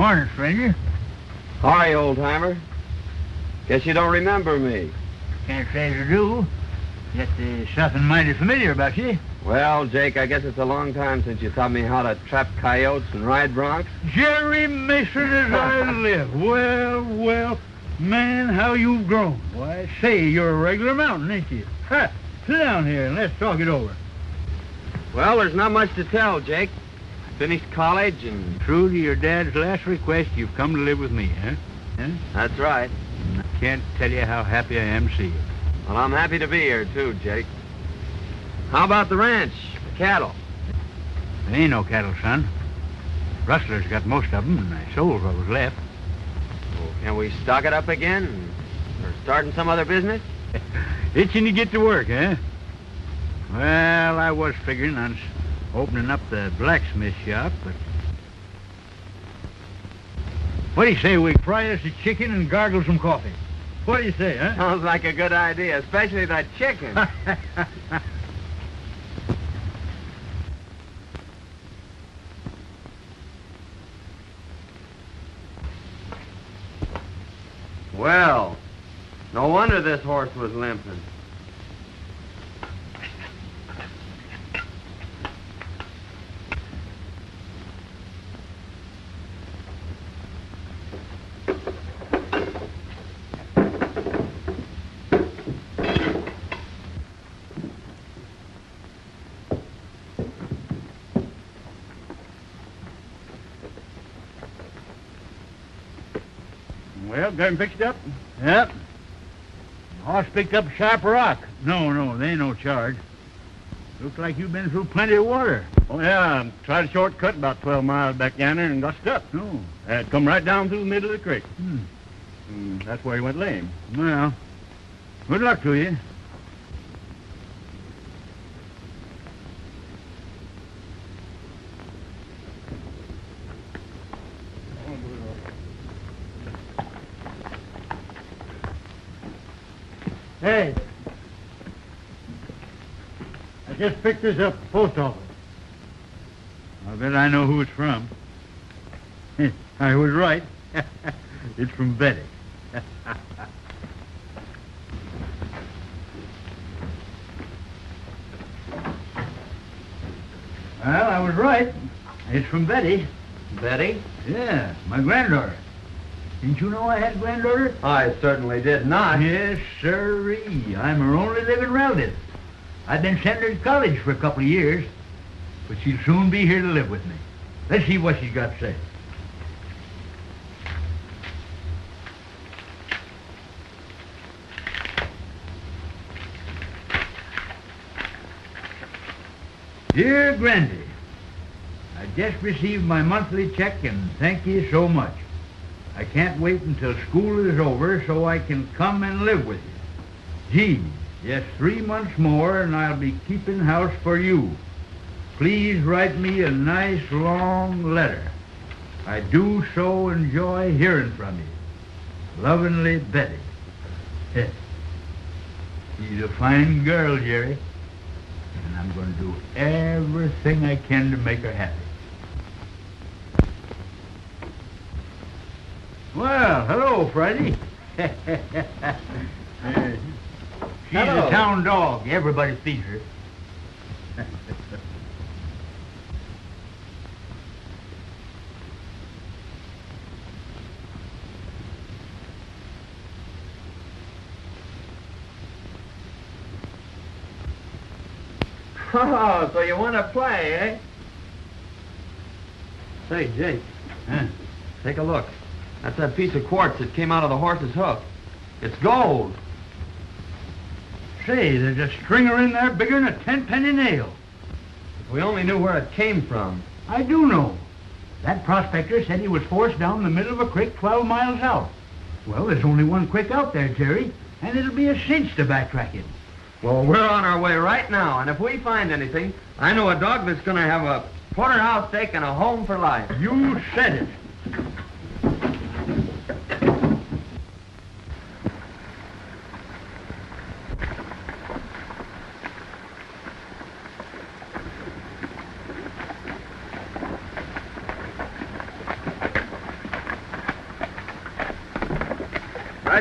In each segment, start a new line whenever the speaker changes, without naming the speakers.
Morning, stranger.
Hi, old-timer. Guess you don't remember me.
Can't say as I do. Yet there's something mighty familiar about you.
Well, Jake, I guess it's a long time since you taught me how to trap coyotes and ride broncs.
Jerry Mason as I live. Well, man, how you've grown. Why, I say you're a regular mountain, ain't you? Ha! Sit down here and let's talk it over.
Well, there's not much to tell, Jake. I finished college and...
True to your dad's last request, you've come to live with me, huh?
That's right.
I can't tell you how happy I am to see you.
Well, I'm happy to be here, too, Jake. How about the ranch, the cattle?
There ain't no cattle, son. Rustlers got most of them, and I sold what was left.
Well, can we stock it up again? Or starting some other business?
Itching to get to work, huh? Well, I was figuring on opening up the blacksmith shop, but... What do you say we fry us a chicken and gargle some coffee? What do you say, huh?
Sounds like a good idea, especially that chicken. Well, no wonder this horse was limping.
Well, got him fixed up? Yep. The horse picked up a sharp rock. No, there ain't no charge. Looks like you've been through plenty of water.
Oh, yeah. Tried a shortcut about 12 miles back yonder and got stuck.
No.
It come right down through the middle of the creek. That's where he went lame.
Well, good luck to you. Hey, I just picked this up at the post office. I bet I know who it's from. I was right. It's from Betty. Well, I was right. It's from Betty.
Betty?
Yeah, my granddaughter. Didn't you know I had a granddaughter?
I certainly did not.
Yes, sirree. I'm her only living relative. I've been sending her to college for a couple of years, but she'll soon be here to live with me. Let's see what she's got to say. Dear Grandy, I just received my monthly check and thank you so much. I can't wait until school is over so I can come and live with you. Gee, just 3 months more and I'll be keeping house for you. Please write me a nice long letter. I do so enjoy hearing from you. Lovingly, Betty. She's a fine girl, Jerry, and I'm going to do everything I can to make her happy. Well, hello, Friday. She's
Hello.
a town dog. Everybody feeds her.
Oh, so you want to play, eh? Say, Jake, take a look. That's that piece of quartz that came out of the horse's hoof. It's gold.
Say, there's a stringer in there bigger than a 10-penny nail.
If we only knew where it came from.
I do know. That prospector said he was forced down the middle of a creek 12 miles out. Well, there's only one creek out there, Jerry, and it'll be a cinch to backtrack it.
Well, we're on our way right now, and if we find anything, I know a dog that's going to have a porterhouse steak and a home for life.
You said it.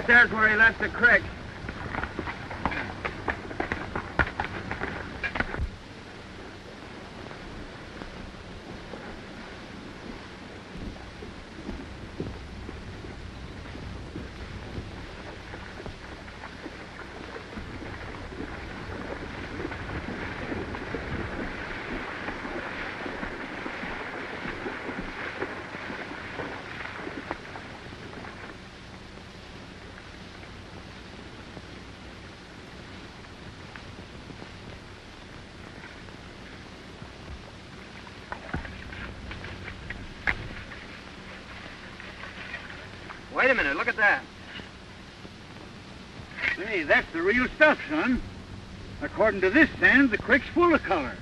guess there's where he left the creek. Wait a minute, look at that.
Say, that's the real stuff, son. According to this sand, the creek's full of color.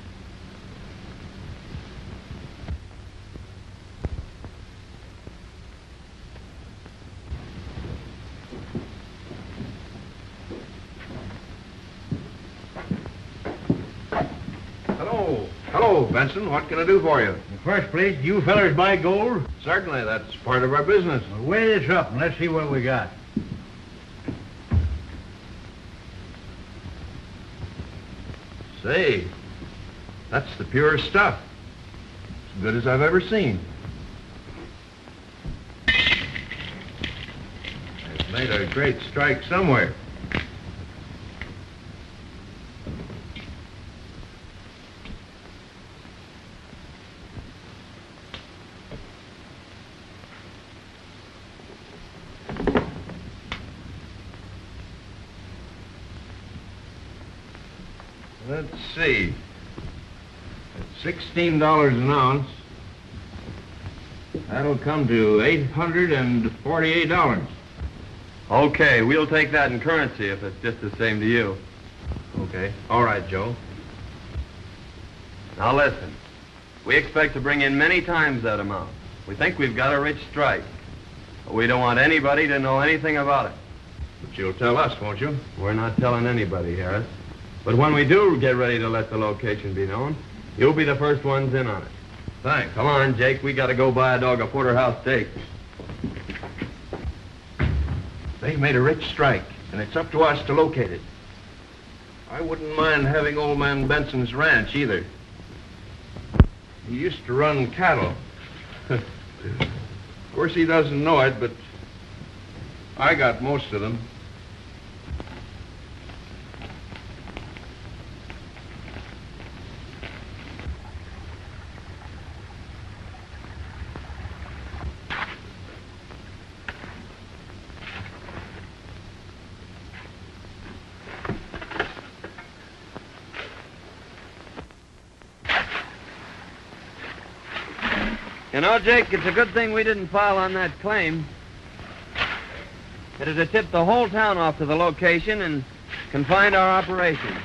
Hello, Benson. What can I do for you?
In the first place, you fellers buy gold?
Certainly, that's part of our business.
Well, weigh this up and let's see what we got.
Say, that's the purest stuff. As good as I've ever seen. It's made a great strike somewhere. Let's see. At $16 an ounce, that'll come to $848.
Okay, we'll take that in currency if it's just the same to you.
Okay. All right, Joe.
Now listen, we expect to bring in many times that amount. We think we've got a rich strike. But we don't want anybody to know anything about it.
But you'll tell us, won't you?
We're not telling anybody, Harris. But when we do get ready to let the location be known, you'll be the first ones in on it.
Thanks.
Come on, Jake. We got to go buy a dog a porterhouse steak.
They've made a rich strike, and it's up to us to locate it. I wouldn't mind having old man Benson's ranch, either. He used to run cattle. Of course, he doesn't know it, but I got most of them.
You know, Jake, it's a good thing we didn't file on that claim. It'd have tipped the whole town off to the location and confined our operations.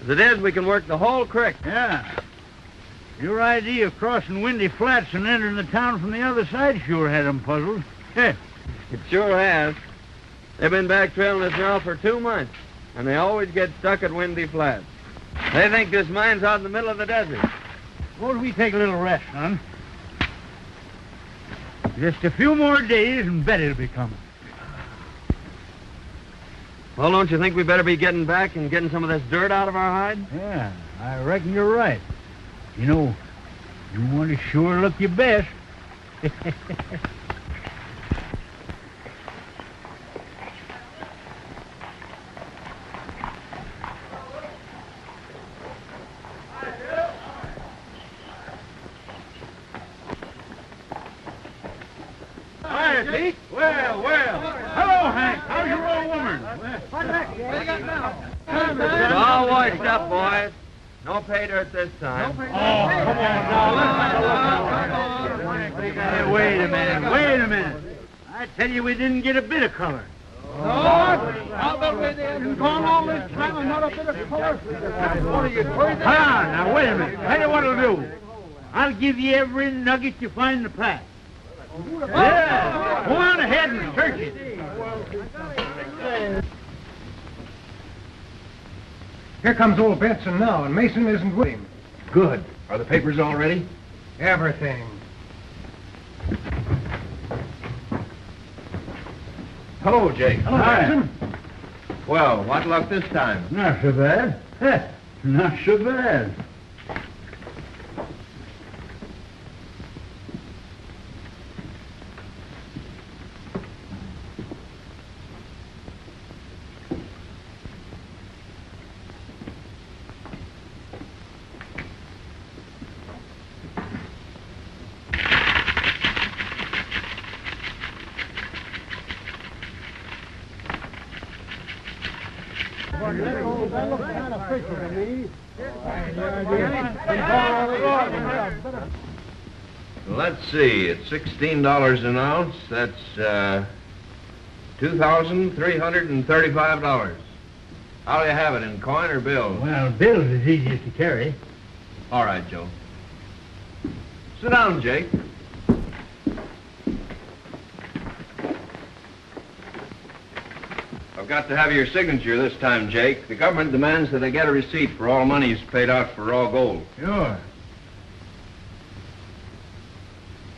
As it is, we can work the whole creek.
Yeah. Your idea of crossing Windy Flats and entering the town from the other side sure had them puzzled.
It sure has. They've been back trailing us now for 2 months, and they always get stuck at Windy Flats. They think this mine's out in the middle of the desert.
Suppose we take a little rest, son. Just a few more days and Betty'll be coming.
Well, don't you think we better be getting back and getting some of this dirt out of our hide?
Yeah, I reckon you're right. You know, you want to sure look your best. Hi, Pete. Well. Hello, Hank. How's your old woman?
What do you got now?
It's all washed up, boys. No pay dirt this time.
Oh, come on now. Wait a minute. I tell you, we didn't get a bit of color.
No, I'll bet we did. Gone all this time and not a bit of color. What are you crazy?
Now, wait a minute. Tell you what I'll do. I'll give you every nugget you find in the pack. Yeah. Go on ahead and search it.
Here comes old Benson now, and Mason isn't with him.
Good. Are the papers all ready?
Everything.
Hello, Jake.
Hello, Jackson.
Well, what luck this time?
Not so bad. Not so bad.
Let's see, it's $16 an ounce. That's $2,335. How'll you have it, in coin or bills?
Well, bills is easiest to carry.
All right, Joe. Sit down, Jake. I've got to have your signature this time, Jake. The government demands that I get a receipt for all monies paid out for raw gold.
Sure.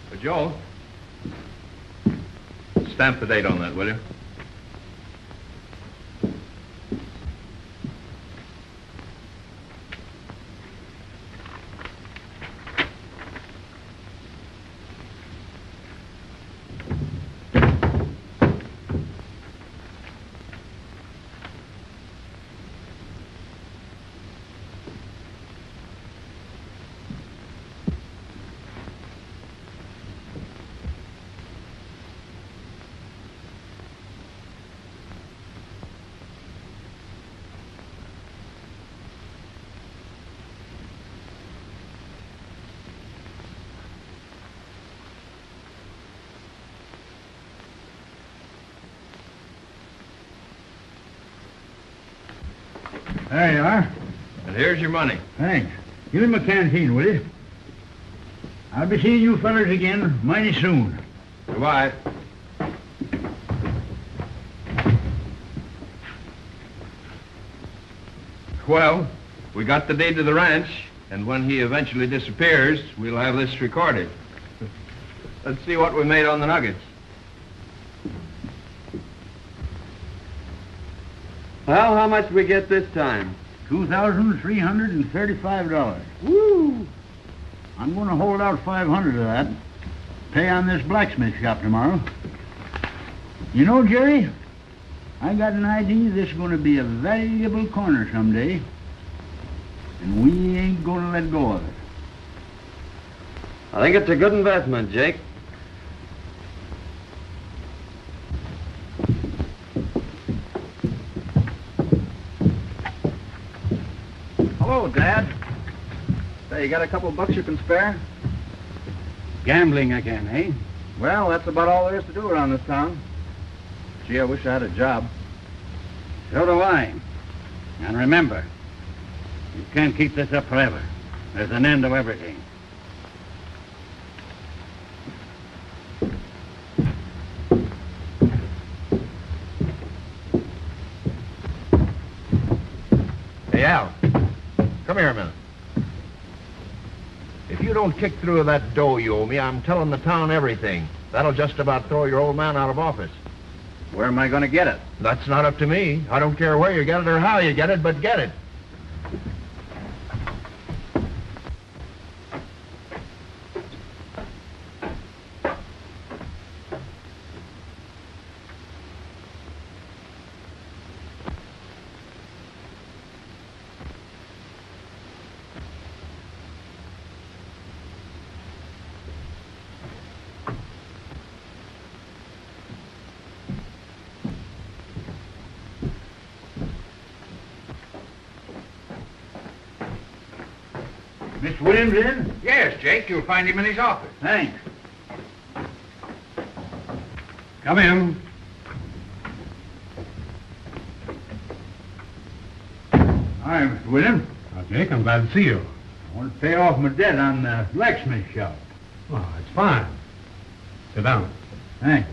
But, Joe, stamp the date on that, will you?
There you are.
And here's your money.
Thanks. Give me my canteen, will you? I'll be seeing you fellas again mighty soon.
Goodbye. Well, we got the deed to the ranch, and when he eventually disappears, we'll have this recorded. Let's see what we made on the nuggets.
Well, how much did we get this time?
$2,335.
Woo!
I'm going to hold out 500 of that. Pay on this blacksmith shop tomorrow. You know, Jerry, I got an idea this is going to be a valuable corner someday, and we ain't going to let go of it.
I think it's a good investment, Jake.
Hello, Dad. Say, you got a couple bucks you can spare?
Gambling again, eh?
Well, that's about all there is to do around this town. Gee, I wish I had a job.
So do I. And remember, you can't keep this up forever. There's an end to everything.
Hey, Al, come here a minute. If you don't kick through that dough you owe me, I'm telling the town everything. That'll just about throw your old man out of office.
Where am I going to get it?
That's not up to me. I don't care where you get it or how you get it, but get it.
Mr. Williams in?
Yes, Jake, you'll find him in his office.
Thanks.
Come in.
Hi, Mr. Williams.
Jake, I'm glad to see you.
I want to pay off my debt on the blacksmith shop.
Oh, it's fine. Sit down.
Thanks.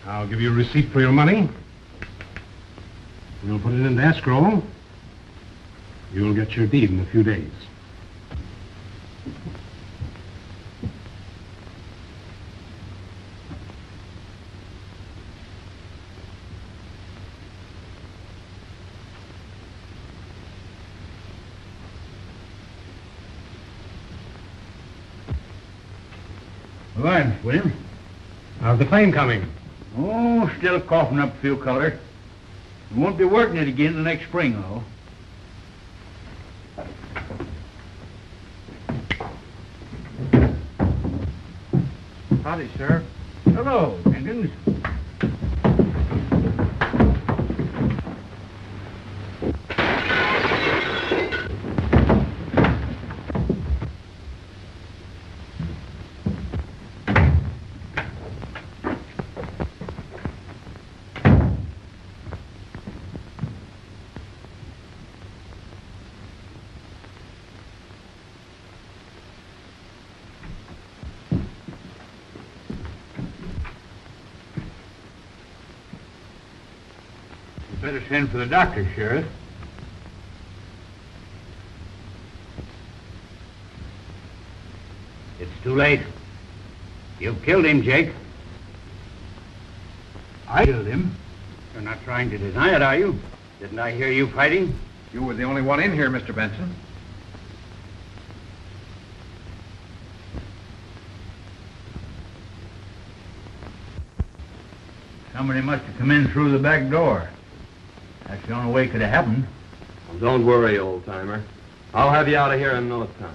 I'll give you a receipt for your money. We'll put it into escrow. You'll get your deed in a few days.
Right, William.
How's the claim coming?
Oh, still coughing up a few color. We won't be working it again the next spring, though.
Howdy, Sheriff.
Hello, Jenkins. Better send for the doctor, Sheriff.
It's too late. You've killed him, Jake.
I killed him.
You're not trying to deny it, are you? Didn't I hear you fighting?
You were the only one in here, Mr. Benson.
Somebody must have come in through the back door. That's the only way it could have happened.
Well, don't worry, old-timer. I'll have you out of here in no time.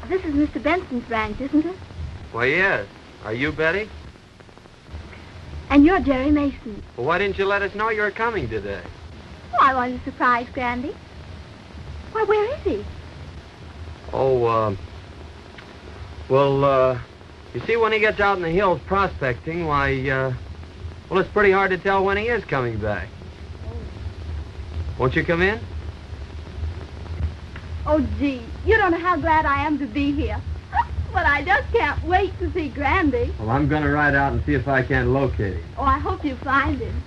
This is Mr. Benson's ranch, isn't it?
Why, yes. Are you Betty?
And you're Jerry Mason.
Well, why didn't you let us know you were coming today?
Oh, I wanted to surprise Grandy. Why, where is he?
Oh, you see, when he gets out in the hills prospecting, why, well, it's pretty hard to tell when he is coming back. Won't you come in?
Oh, gee, you don't know how glad I am to be here. But I just can't wait to see Grandy.
Well, I'm going to ride out and see if I can locate him.
Oh, I hope you find him.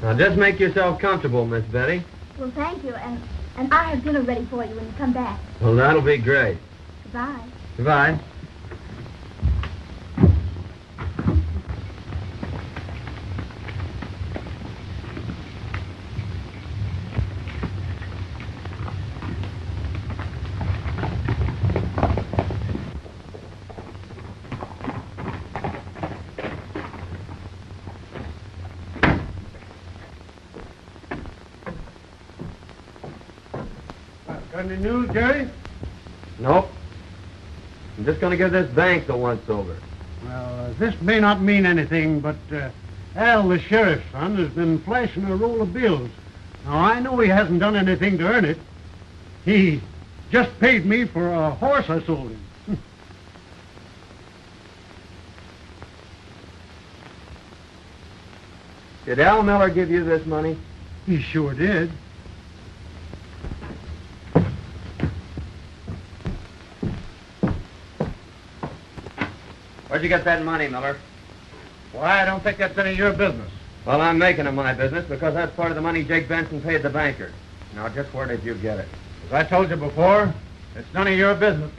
Now, just make yourself comfortable, Miss Betty.
Well, thank you, and I'll have dinner ready for you when you come back.
Well, that'll be great.
Goodbye.
Goodbye.
Got any news, Jerry?
Nope. I'm just going to give this bank the once-over.
Well, this may not mean anything, but Al, the sheriff's son, has been flashing a roll of bills. Now, I know he hasn't done anything to earn it. He just paid me for a horse I sold him.
Did Al Miller give you this money?
He sure did.
Where'd you get that money, Miller?
Why, I don't think that's any of your business.
Well, I'm making it my business because that's part of the money Jake Benson paid the banker. Now, just where did you get it?
As I told you before, it's none of your business.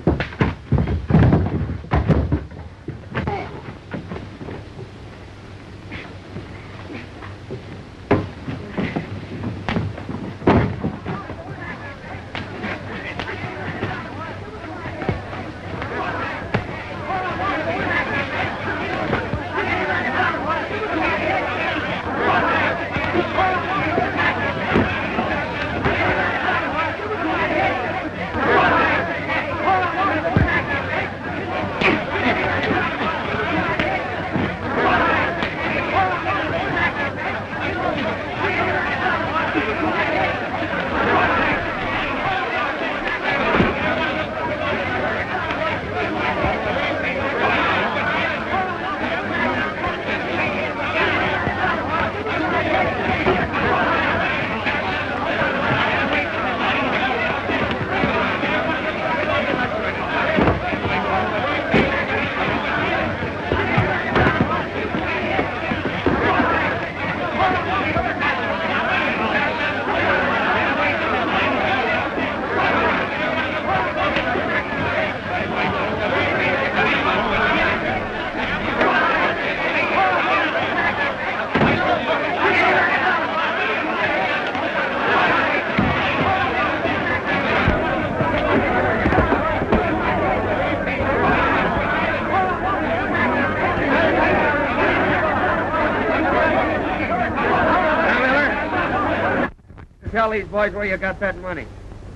tell these boys where you got that money.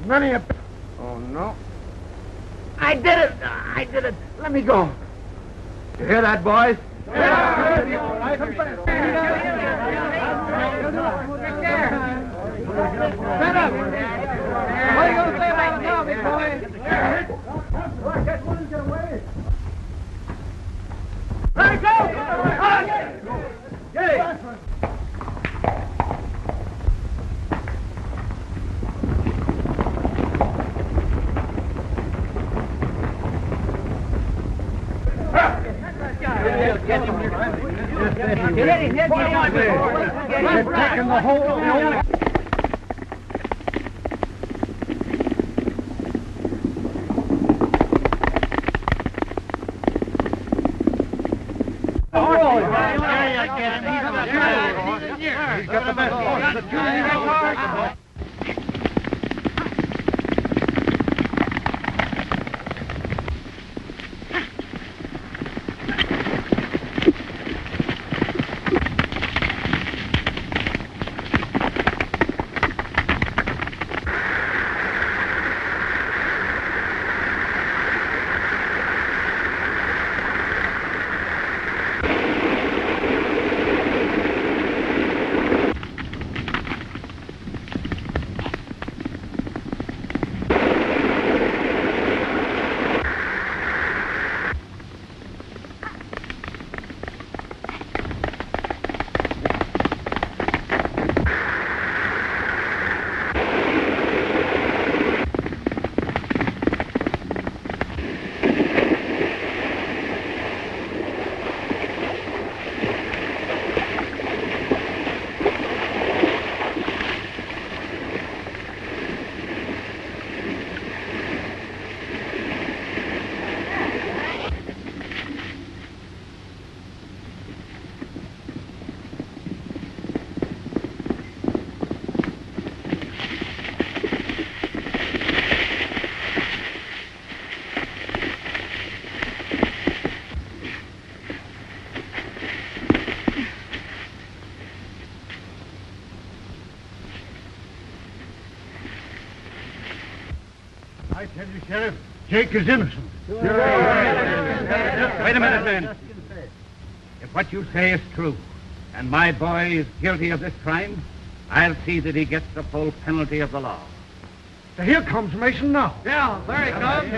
None of you...
Oh, no.
I did it! I did it! Let me go.
You hear that, boys?
Shut up! What are you going to say about it now, big boy? Let it go! Get it! Taking the whole... He's got the best. I tell you, Sheriff, Jake is innocent.
Wait a minute, man. If what you say is true, and my boy is guilty of this crime, I'll see that he gets the full penalty of the law.
So here comes Mason now.
Yeah, there he comes.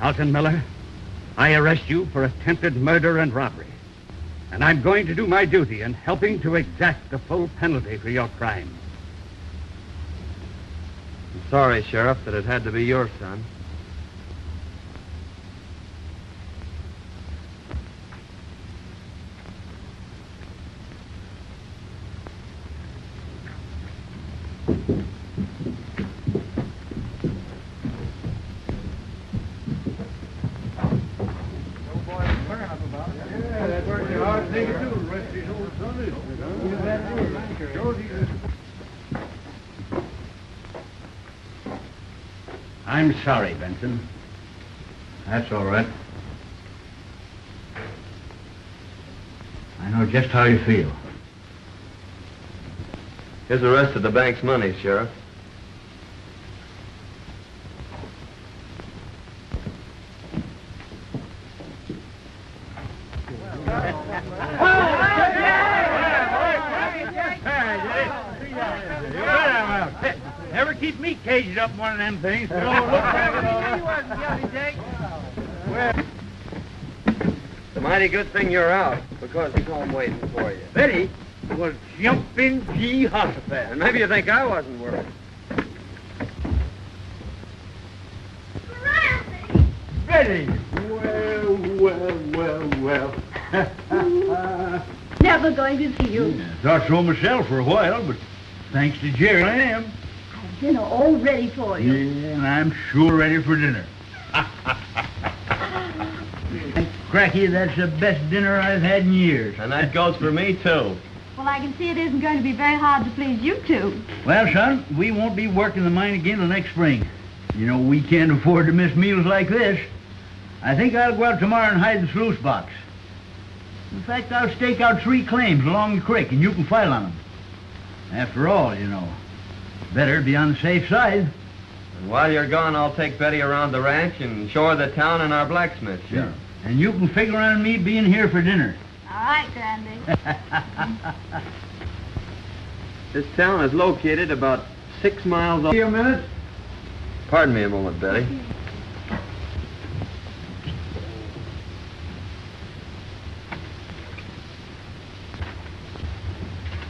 Alton Miller, I arrest you for attempted murder and robbery. And I'm going to do my duty in helping to exact the full penalty for your crime.
I'm sorry, Sheriff, that it had to be your son.
I'm sorry, Benson.
That's all right. I know just how you feel.
Here's the rest of the bank's money, Sheriff.
Never keep me caged up one of them things.
It's a mighty good thing you're out, because he's home waiting for you.
Betty was jumping Jehoshaphat.
And maybe you think I wasn't worried.
Betty! Well.
Never going to see you.
Thought so myself for a while, but thanks to Jerry, I am.
Dinner all ready for you.
Yeah, and I'm sure ready for dinner. Cracky, that's the best dinner I've had in years.
And that goes for me, too.
Well, I can see it isn't going to be very hard to please you two.
Well, son, we won't be working the mine again till next spring. You know, we can't afford to miss meals like this. I think I'll go out tomorrow and hide the sluice box. In fact, I'll stake out 3 claims along the creek, and you can file on them. After all, you know, better be on the safe side.
And while you're gone, I'll take Betty around the ranch and show her the town and our blacksmith shop.
Yeah. And you can figure on me being here for dinner.
All right, Grandy.
This town is located about 6 miles off.
A minute.
Pardon me a moment, Betty.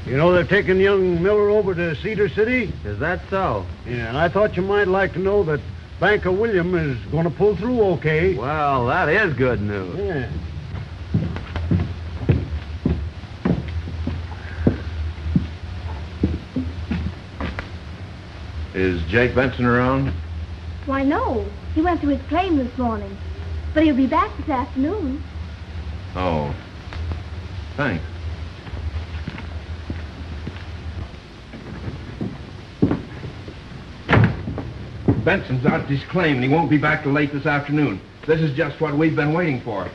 You know they're taking young Miller over to Cedar City?
Is that so?
Yeah, and I thought you might like to know that Banker William is going to pull through okay.
Well, that is good news.
Yeah.
Is Jake Benson around?
Why, no. He went to his claim this morning. But he'll be back this afternoon.
Oh. Thanks. Benson's out at his claim, and he won't be back till late this afternoon. This is just what we've been waiting for.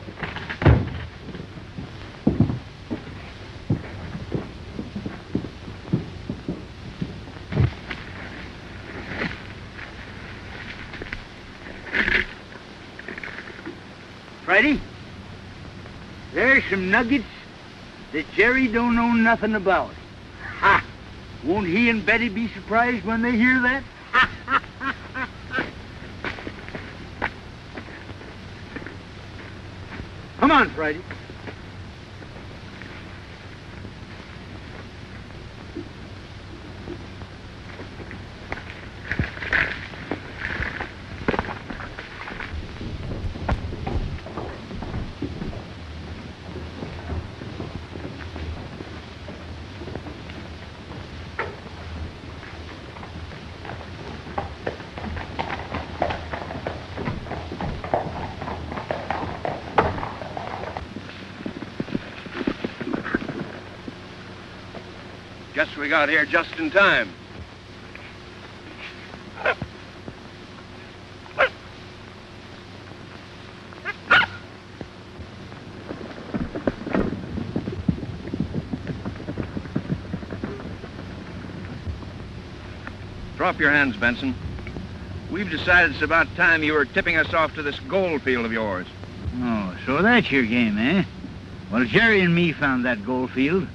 Friday, there's some nuggets that Jerry don't know nothing about. Ha! Won't he and Betty be surprised when they hear that? Come on, Friday.
Guess we got here just in time. Drop your hands, Benson. We've decided it's about time you were tipping us off to this gold field of yours.
Oh, so that's your game, eh? Well, Jerry and me found that gold field.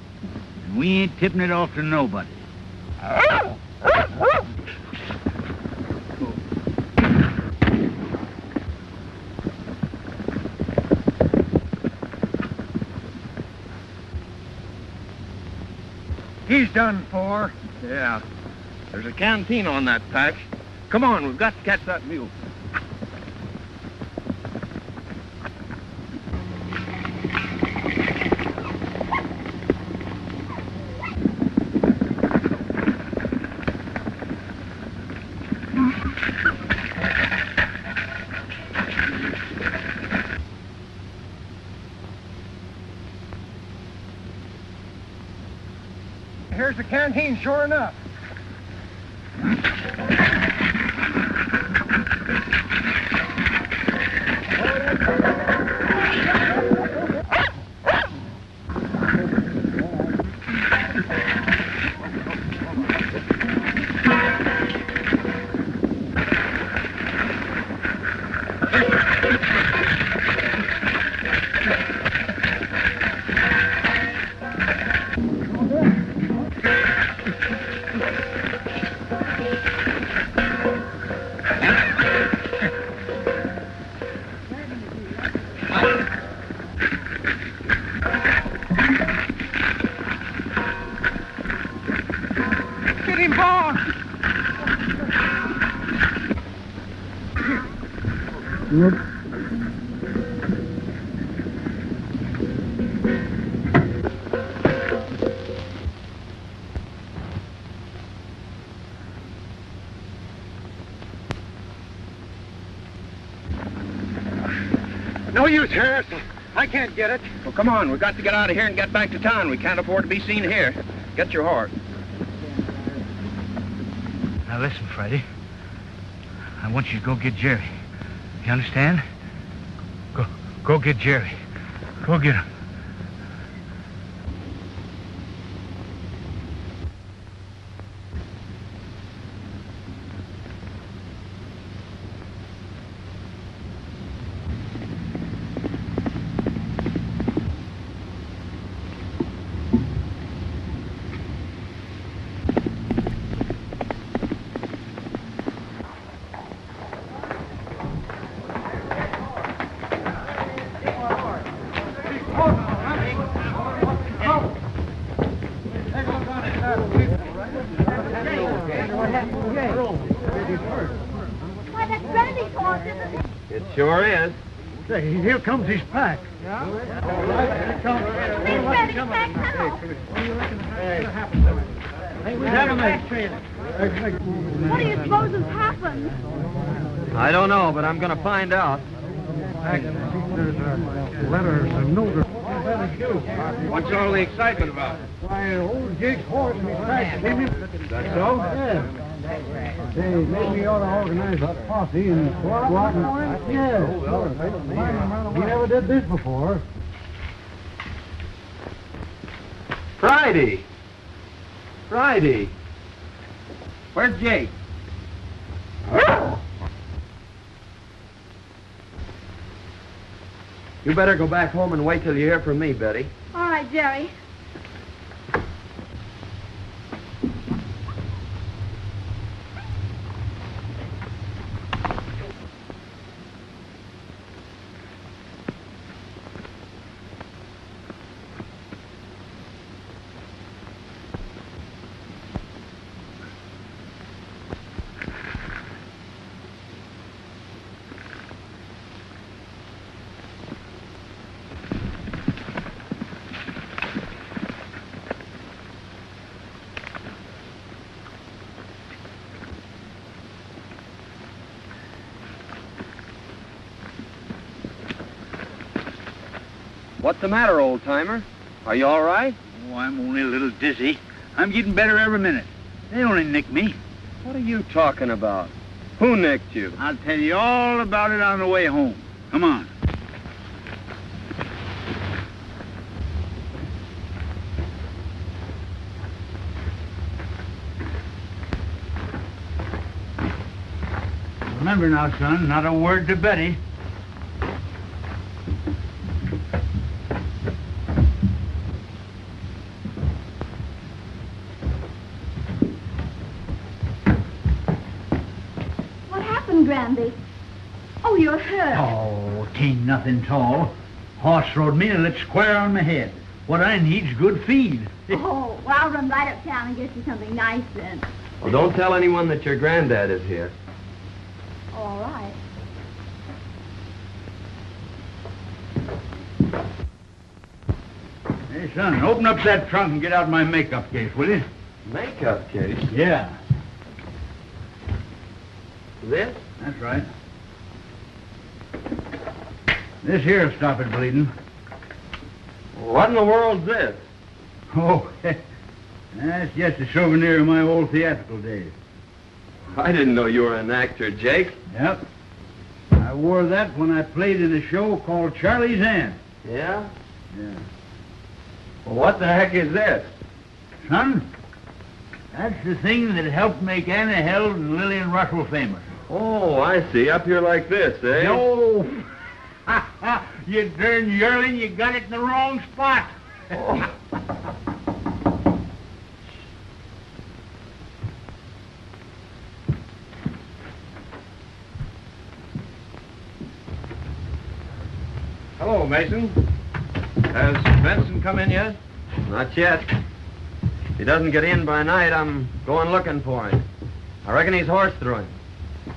We ain't tipping it off to nobody.
He's done for. Yeah. There's a canteen on that patch. Come on, we've got to catch that mule.
Here's the canteen, sure enough.
No use, Harris. I can't get it.
Well, come on. We've got to get out of here and get back to town. We can't afford to be seen here. Get your horse.
Now listen, Friday. I want you to go get Jerry. You understand? Go get Jerry. Go get him.
Why, that's Brandy's horse, isn't it?
It sure is.
Say, here comes his pack.
Big Brandy's pack, come on. What do you suppose has happened?
I don't know, but I'm going to find out.
There's a letter, a note.
What's all the excitement about?
Why, old Jake's horse and his pack.
That's so?
Yeah. Hey, maybe you ought to organize a posse and go out and... Yeah, sure. He never did this before.
Friday! Friday! Where's Jake? You better go back home and wait till you hear from me, Betty.
All right, Jerry.
What's the matter, old-timer? Are you all right?
Oh, I'm only a little dizzy. I'm getting better every minute. They only nicked me.
What are you talking about? Who nicked you?
I'll tell you all about it on the way home. Come on. Remember now, son, not a word to Betty.
Granby. Oh, you're hurt.
Oh, 'tain't nothing tall. Horse rode me and lit square on my head. What I need's good feed.
Oh, well, I'll run right uptown and get you something nice then.
Well, don't tell anyone that your granddad is here.
All right.
Hey, son, open up that trunk and get out my makeup case, will you?
Makeup case?
Yeah,
This?
that's right. This here'll stop it bleeding.
What in the world's this?
Oh, that's just a souvenir of my old theatrical days.
I didn't know you were an actor, Jake.
Yep. I wore that when I played in a show called Charlie's Aunt.
Yeah?
Yeah.
Well, what the heck is this?
Son, that's the thing that helped make Anna Held and Lillian Russell famous.
Oh, I see. Up here like this, eh?
No! You darn yearling, you got it in the wrong spot.
Oh.
Hello, Mason. Has Benson come in yet?
Not yet. If he doesn't get in by night, I'm going looking for him. I reckon he's horse through him.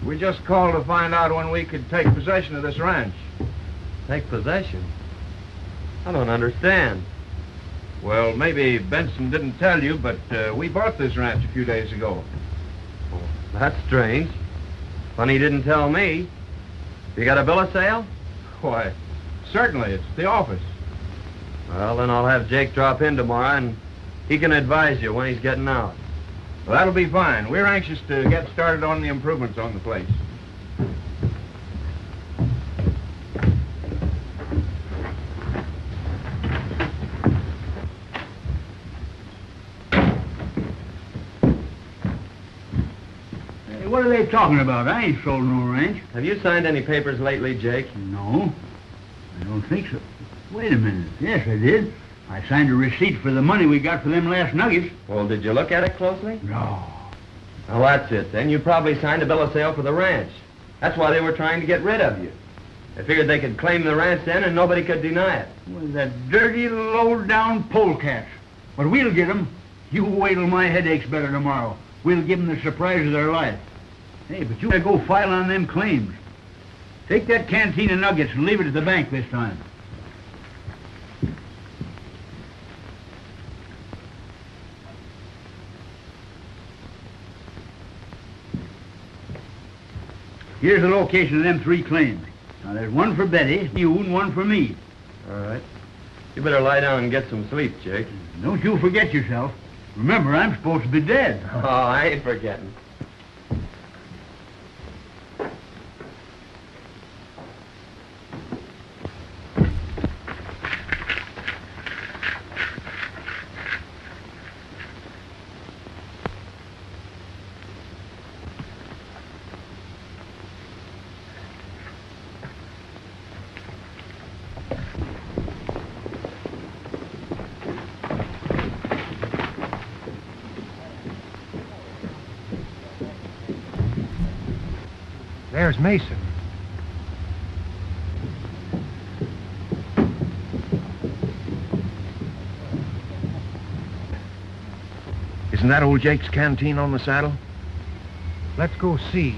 We just called to find out when we could take possession of this ranch.
Take possession? I don't understand.
Well, maybe Benson didn't tell you, but we bought this ranch a few days ago.
Oh, that's strange. Funny he didn't tell me. You got a bill of sale?
Why, Certainly, it's the office.
Well, then I'll have Jake drop in tomorrow, and he can advise you when he's getting out.
Well, that'll be fine. We're anxious to get started on the improvements on the place.
Hey, what are they talking about? I ain't sold no ranch.
Have you signed any papers lately, Jake?
No, I don't think so. Wait a minute. Yes, I did. I signed a receipt for the money we got for them last nuggets.
Well, did you look at it closely?
No.
Well, that's it. Then you probably signed a bill of sale for the ranch. That's why they were trying to get rid of you. They figured they could claim the ranch then and nobody could deny it.
Well, that dirty, low-down polecats. But we'll get them. You wait till my headache's better tomorrow. We'll give them the surprise of their life. Hey, but you gotta go file on them claims. Take that canteen of nuggets and leave it at the bank this time. Here's the location of them 3 claims. Now, there's one for Betty, you, and one for me.
All right. You better lie down and get some sleep, Jake.
Don't you forget yourself. Remember, I'm supposed to be dead.
Oh, I ain't forgetting.
There's Mason.
Isn't that old Jake's canteen on the saddle?
Let's go see.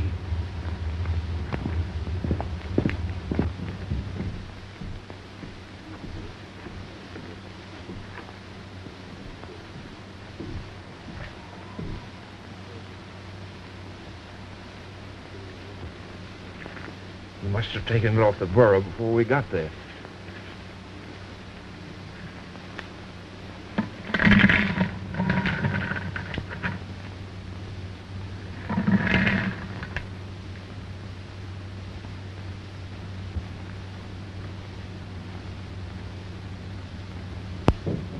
You must have taken it off the burro before we got there.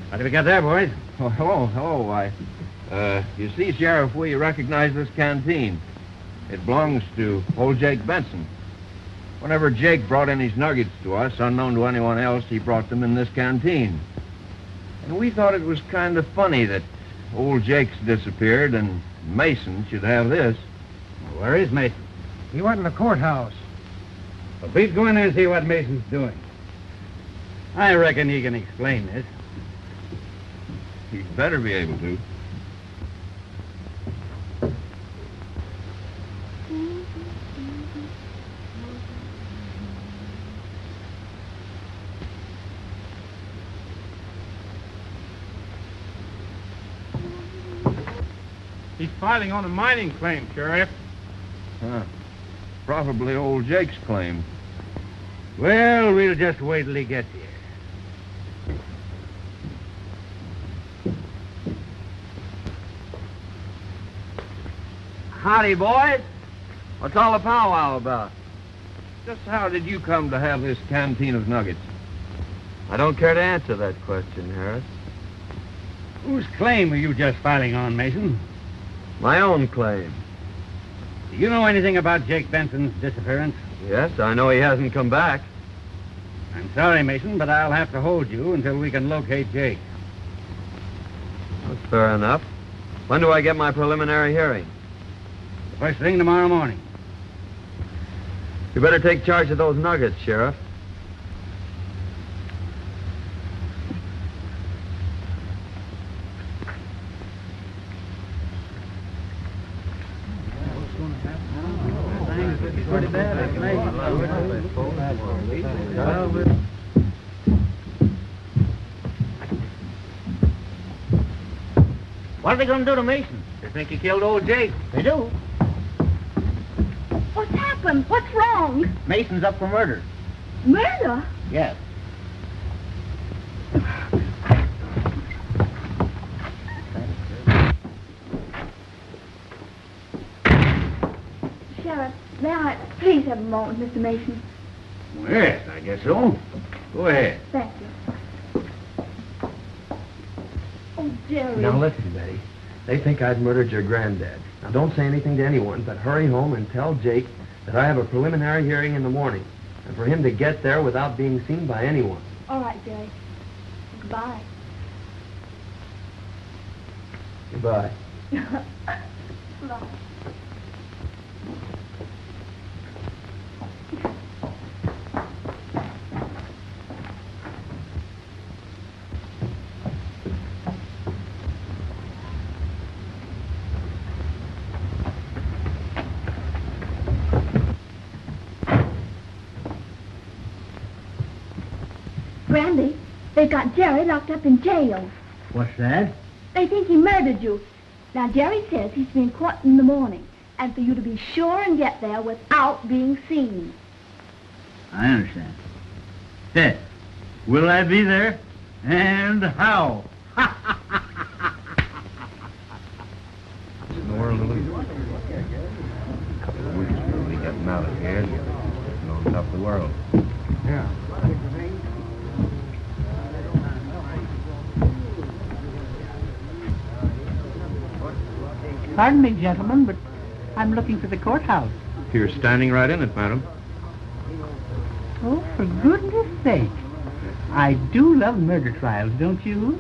What do we got there, boys?
Oh, hello. You see, Sheriff, we recognize this canteen. It belongs to old Jake Benson. Whenever Jake brought in his nuggets to us, unknown to anyone else, he brought them in this canteen. And we thought it was kind of funny that old Jake's disappeared and Mason should have this.
Well, where is Mason?
He went in the courthouse.
Well, please go in there and see what Mason's doing. I reckon he can explain this.
He'd better be able to.
He's filing on a mining claim, Sheriff.
Huh. Probably old Jake's claim.
Well, we'll just wait till he gets here.
Howdy, boys. What's all the powwow about?
Just how did you come to have this canteen of nuggets?
I don't care to answer that question, Harris.
Whose claim are you just filing on, Mason?
My own claim.
Do you know anything about Jake Benson's disappearance?
Yes, I know he hasn't come back.
I'm sorry, Mason, but I'll have to hold you until we can locate Jake.
That's fair enough. When do I get my preliminary hearing?
First thing tomorrow morning.
You better take charge of those nuggets, Sheriff.
What are they going to do to Mason? They think he killed old Jake. They do.
What's happened? What's wrong?
Mason's up for murder.
Murder?
Yes.
Sheriff, may I please have a moment, Mr. Mason?
Well, yes, I guess so. Go ahead.
Thank you. Oh, Jerry.
Now listen, Betty. They think I'd murdered your granddad. Now don't say anything to anyone, but hurry home and tell Jake that I have a preliminary hearing in the morning, and for him to get there without being seen by anyone.
All right, Jerry. Goodbye.
Goodbye.
Goodbye. Brandy, they've got Jerry locked up in jail.
What's that?
They think he murdered you. Now, Jerry says he's being caught in the morning, and for you to be sure and get there without being seen.
I understand. Yes. Will I be there? And how?
In the world, Louis. A couple of weeks we'll be getting out of here and getting on top of the world.
Yeah.
Pardon me, gentlemen, but I'm looking for the courthouse.
You're standing right in it, madam.
Oh, for goodness sake. I do love murder trials, don't you?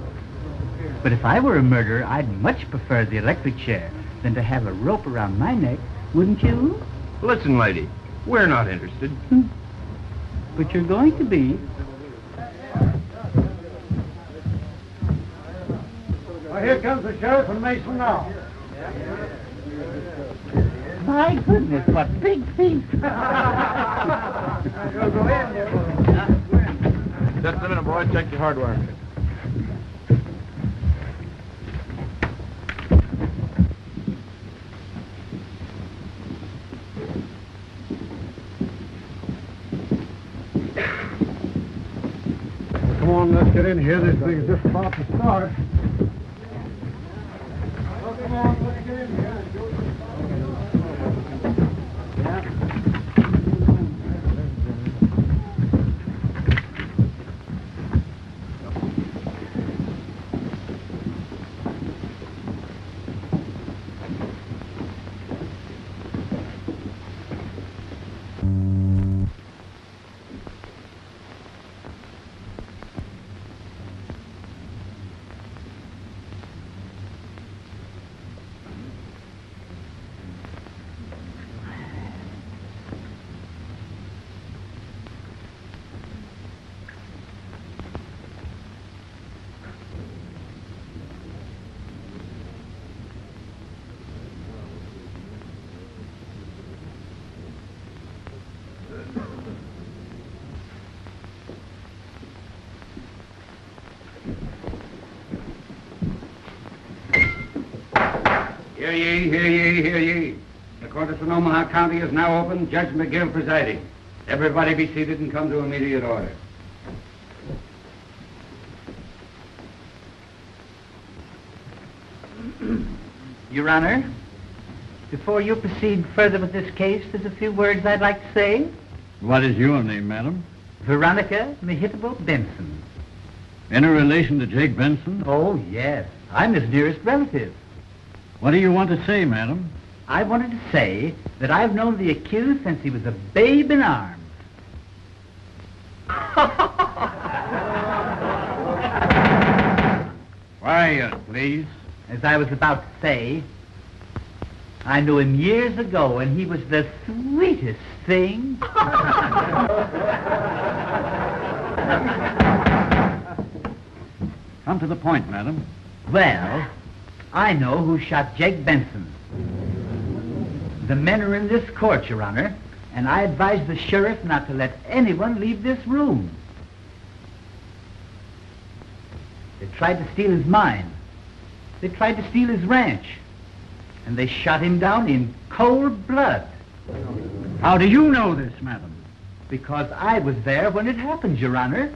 But if I were a murderer, I'd much prefer the electric chair than to have a rope around my neck, wouldn't you?
Listen, lady, we're not interested.
But you're going to be.
Well, here comes the sheriff and Mason now.
My goodness, what big feet.
Just a minute, boy. Check your hardware.
Come on, let's get in here. This thing's just about to start. Well, come on, let's get in here.
Hear ye, hear ye, hear ye. The court of Sonoma County is now open. Judge McGill presiding. Everybody be seated and come to immediate order. Your Honor, before you proceed further with this case, there's a few words I'd like to say.
What is your name, madam?
Veronica Mehitable Benson.
Any relation to Jake Benson?
Oh, yes. I'm his nearest relative.
What do you want to say, madam?
I wanted to say that I've known the accused since he was a babe in arms.
Quiet, please.
As I was about to say, I knew him years ago, and he was the sweetest thing.
Come to the point, madam.
Well, I know who shot Jake Benson. The men are in this court, Your Honor, and I advise the sheriff not to let anyone leave this room. They tried to steal his mine. They tried to steal his ranch. And they shot him down in cold blood.
How do you know this, madam?
Because I was there when it happened, Your Honor.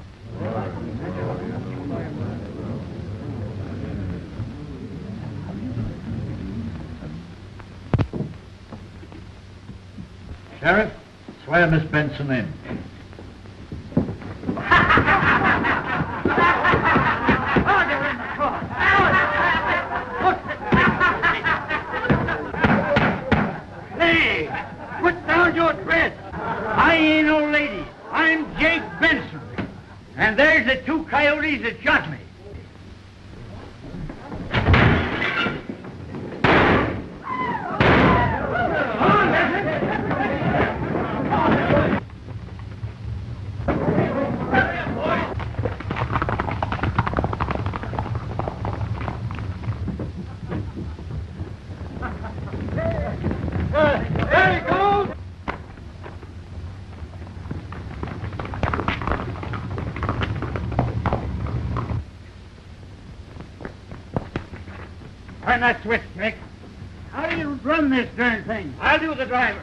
Sheriff, swear Miss Benson in.
Hey, put down your threat. I ain't no lady. I'm Jake Benson. And there's the two coyotes that shot me. There he goes! Turn that switch, Jake. How do you run this darn thing? I'll do the driver.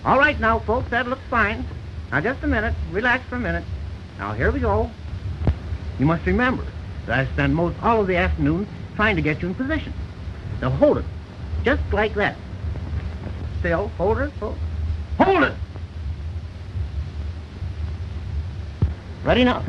All right now, folks, that looks fine. Now, just a minute. Relax for a minute. Now, here we go. You must remember that I spend most all of the afternoon trying to get you in position. Now, hold it. Just like that. Still. Hold it. Hold it! Ready now.